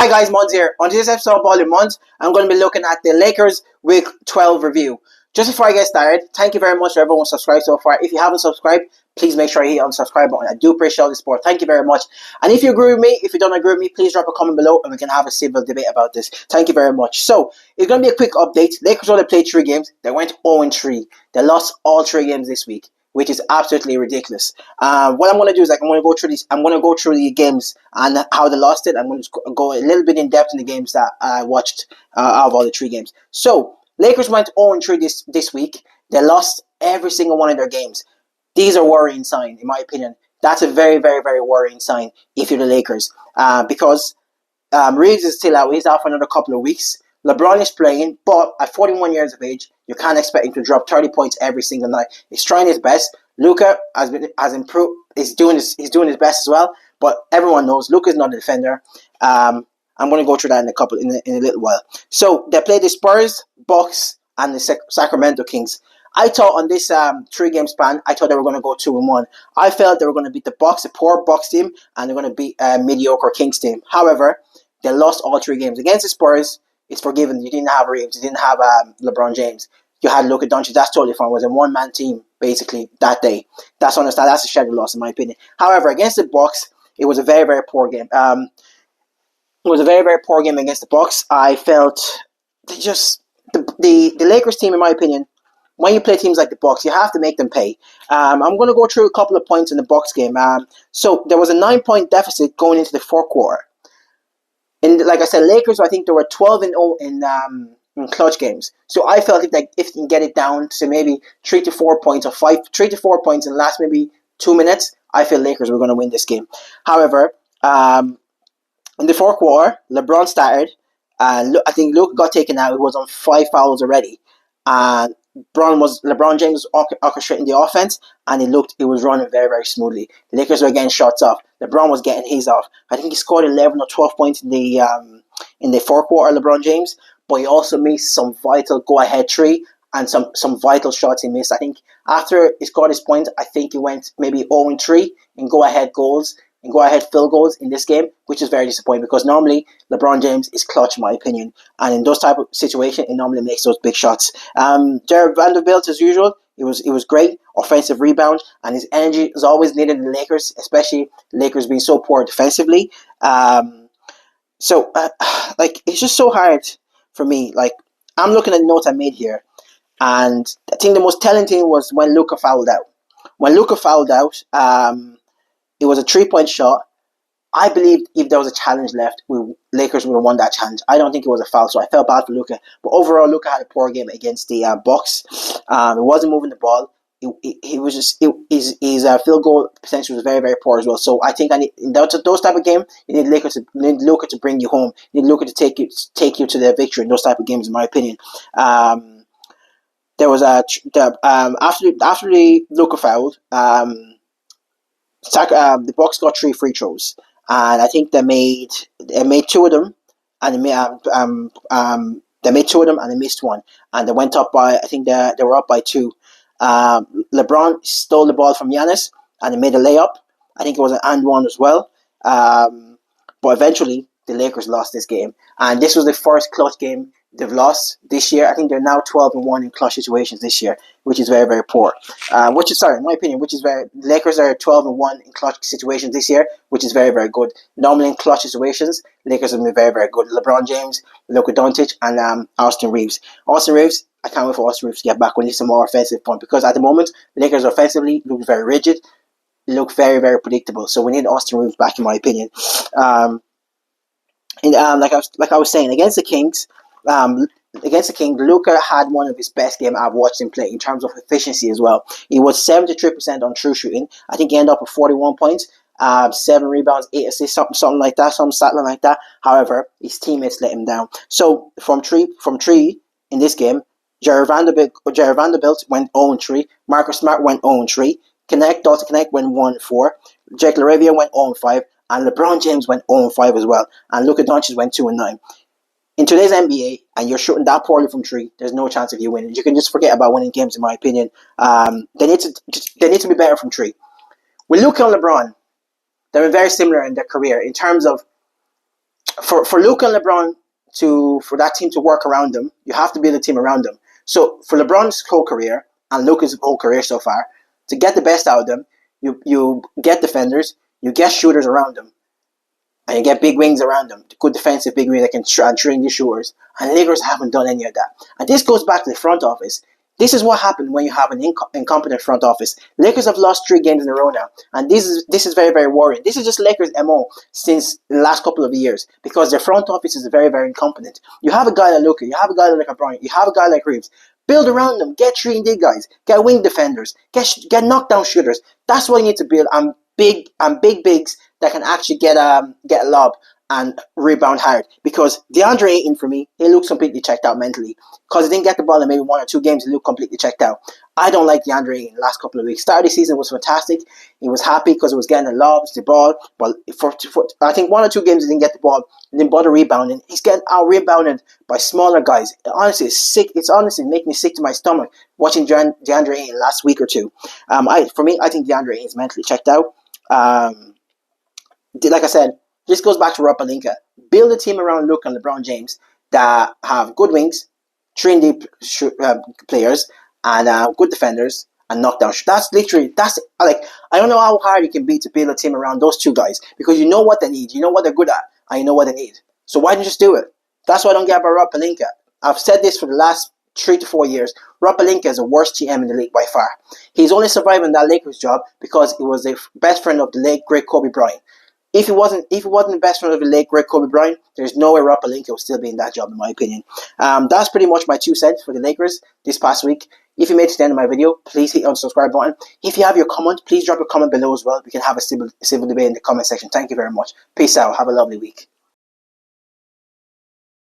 Hi guys, Mons here. On today's episode of Ball in Mons, I'm going to be looking at the Lakers Week 12 review. Just before I get started, thank you very much for everyone who subscribed so far. If you haven't subscribed, please make sure you hit on the subscribe button. I do appreciate all the support. Thank you very much. And if you agree with me, if you don't agree with me, please drop a comment below and we can have a civil debate about this. Thank you very much. So, it's going to be a quick update. Lakers only played 3 games. They went 0-3. They lost all 3 games this week, which is absolutely ridiculous. What I'm going to do is I'm going to go through these. I'm going to go through the games and how they lost it. I'm going to go a little bit in depth in the games that I watched out of all the 3 games. So Lakers went 0-3 this week. They lost every single one of their games. These are worrying signs, in my opinion. That's a very, very, very worrying sign if you're the Lakers, because Reeves is still out. He's out for another couple of weeks. LeBron is playing, but at 41 years of age, you can't expect him to drop 30 points every single night. He's trying his best. Luka has improved. He's doing his best as well. But everyone knows Luka's not a defender. I'm going to go through that in a little while. So they played the Spurs, Bucks, and the Sacramento Kings. I thought on this 3-game span, I thought they were going to go 2-1. I felt they were going to beat the Bucks, a poor Bucks team, and they're going to beat a mediocre Kings team. However, they lost all 3 games against the Spurs. It's forgiven. You didn't have Reeves. You didn't have LeBron James. You had Luka Doncic. That's totally fine. It was a one-man team, basically, that day. That's understand. That's a schedule loss, in my opinion. However, against the Bucks, it was a very, very poor game. It was a very, very poor game against the Bucks. I felt the Lakers team, in my opinion, when you play teams like the Bucks, you have to make them pay. I'm going to go through a couple of points in the Bucks game. So there was a 9-point deficit going into the fourth quarter. And like I said, Lakers, I think they were 12-0 in clutch games. So I felt if they can get it down to maybe 3 to 4 points or 3 to 4 points in the last maybe 2 minutes, I feel Lakers were going to win this game. However, in the fourth quarter, LeBron started. I think Luka got taken out. He was on 5 fouls already. And LeBron James was orchestrating the offense, and it was running very, very smoothly. The Lakers were getting shots off. LeBron was getting his off. I think he scored 11 or 12 points in the fourth quarter, LeBron James, but he also missed some vital go-ahead 3 and some vital shots he missed. I think after he scored his point, I think he went maybe 0-3 in go-ahead goals and go-ahead field goals in this game, which is very disappointing because normally LeBron James is clutch, in my opinion. And in those type of situations, it normally makes those big shots. Jared Vanderbilt, as usual, it was great. Offensive rebound, and his energy is always needed in the Lakers, especially the Lakers being so poor defensively. It's just so hard for me. Like, I'm looking at the notes I made here, and I think the most telling thing was when Luka fouled out. When Luka fouled out, it was a 3-point shot. I believe if there was a challenge left, Lakers would have won that challenge. I don't think it was a foul, so I felt bad for Luka. But overall, Luka had a poor game against the Bucks. He wasn't moving the ball. His field goal potential was very, very poor as well. So I think in those type of game, you need Luka to bring you home. You need Luka to take you to the victory in those type of games, in my opinion. There was after the Luka fouled. The Bucks got 3 free throws, and I think they made 2 of them, and they made 2 of them, and they missed 1, and they went up by, I think they were up by 2. LeBron stole the ball from Giannis, and he made a layup. I think it was an and 1 as well. But eventually, the Lakers lost this game, and this was the first clutch game they've lost this year. I think they're now 12-1 in clutch situations this year, which is very, very poor. In my opinion, Lakers are 12-1 in clutch situations this year, which is very, very good. Normally in clutch situations, Lakers have been very, very good. LeBron James, Luka Doncic, and Austin Reeves. Austin Reeves, I can't wait for Austin Reeves to get back. We need some more offensive fun because at the moment, Lakers offensively look very rigid, look very, very predictable. So we need Austin Reeves back, in my opinion. Like I was saying, against the Kings, Luka had one of his best games I've watched him play in terms of efficiency as well. He was 73% on true shooting. I think he ended up with 41 points, 7 rebounds, 8 assists, something like that, some stat line like that. However, his teammates let him down. So from three in this game, Jared Vanderbilt went 0-3. Marcus Smart went 0-3. Dalton Connect went 1-4. Jake LaRavia went 0-5. And LeBron James went 0-5 as well. And Luka Doncic went 2-9. In today's NBA, and you're shooting that poorly from 3, there's no chance of you winning. You can just forget about winning games, in my opinion. They need to be better from 3. With Luka and LeBron, they're very similar in their career in terms of for Luka and LeBron for that team to work around them, you have to build a team around them. So for LeBron's whole career and Luka's whole career so far, to get the best out of them, you get defenders, you get shooters around them, and you get big wings around them, good defensive big wings that can train the shooters. And Lakers haven't done any of that. And this goes back to the front office. This is what happened when you have an incompetent front office. Lakers have lost 3 games in a row now, and this is very, very worrying. This is just Lakers' MO since the last couple of years, because their front office is very, very incompetent. You have a guy like Luka, you have a guy like LeBron, you have a guy like Reeves. Build around them. Get 3-and-D guys. Get wing defenders. Get knockdown shooters. That's what you need to build. And big bigs that can actually get a lob and rebound hard. Because DeAndre Ayton, for me, he looks completely checked out mentally. Because he didn't get the ball in maybe 1 or 2 games, he looked completely checked out. I don't like DeAndre Ayton the last couple of weeks. Start of the season was fantastic. He was happy because he was getting the lobs, the ball. But for I think 1 or 2 games he didn't get the ball. He didn't bother rebounding. He's getting out rebounded by smaller guys. Honestly, it's sick. It's honestly making me sick to my stomach watching DeAndre Ayton last week or two. For me, I think DeAndre Ayton is mentally checked out. Like I said, this goes back to Rob Pelinka. Build a team around Luka and LeBron James that have good wings, 3-and-D players, and good defenders and knockdown. That's like, I don't know how hard it can be to build a team around those 2 guys, because you know what they need, you know what they're good at, and you know what they need. So why don't you just do it? That's what I don't get about Rob Pelinka. I've said this for the last 3 to 4 years. Rob Pelinka is the worst GM in the league by far. He's only surviving that Lakers job because he was the best friend of the late great Kobe Bryant. If he wasn't the best friend of the late great Kobe Bryant, there's no way Rob Pelinka would still be in that job, in my opinion. That's pretty much my 2 cents for the Lakers this past week. If you made it to the end of my video, please hit the unsubscribe button. If you have your comment, please drop a comment below as well. We can have a civil debate in the comment section. Thank you very much. Peace out. Have a lovely week.